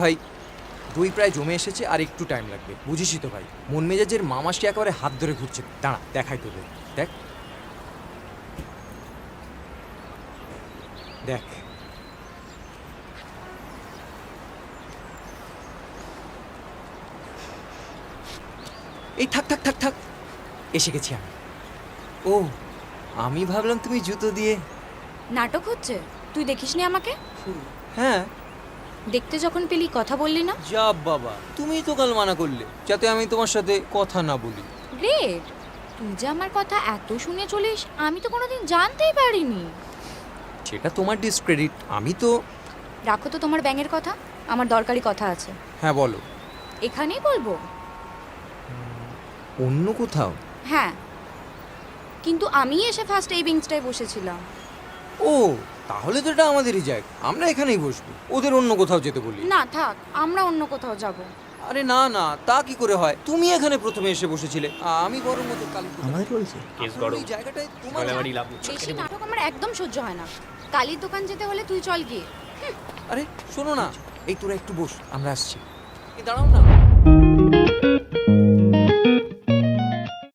ভাই দই প্রায় জমে এসেছে, আর একটু টাইম লাগবে, বুঝিসই তো ভাই। মন মেজাজের মামাসটি একেবারে হাত ধরে ঘুরছে। দাঁড়া দেখাই তোদের, দেখ দেখ। এই থাক থাক থাক থাক, এসে গেছি আমি। ও, আমি ভাবলাম তুমি জুতো দিয়ে। নাটক হচ্ছে? তুই দেখিসনি আমাকে? হ্যাঁ। দেখতে যখন পেলি কথা বললি না? যা বাবা, তুমিই তো কাল মানা করলে যাতে আমি তোমার সাথে কথা না বলি। গ্রেট! তুই যে আমার কথা এত শুনে চলিস আমি তো কোনোদিন জানতেই পারিনি। সেটা তোমার ডিসক্রেডিট, আমি তো। রাখো তো তোমার ব্যাঙের কথা, আমার দরকারি কথা আছে। হ্যাঁ বলো। এখানেই বলবো? অন্য কোথাও? হ্যাঁ, কিন্তু আমি এসে ফার্স্ট এই বেঞ্চটায় বসেছিলাম। ও, তাহলে তো এটা আমাদেরই জায়গা, আমরা এখানেই বসবো। ওদের অন্য কোথাও যেতে বলি। না থাক, আমরা অন্য কোথাও যাব। আরে না না, তা কি করে হয়? তুমি এখানে প্রথমে এসে বসেছিলে, আমি বরং ওদের কালী পূজা। আমাদের বলছে কেস গরম। এই জায়গাটায় তোমার গালাগালি লাভ। বেশি নাটক আমার একদম সহ্য হয় না। কালীর দোকান যেতে হলে তুই চল গিয়ে। আরে শোনো না, এই তোরা একটু বস, আমরা আসছি। এই দাঁড়াও না।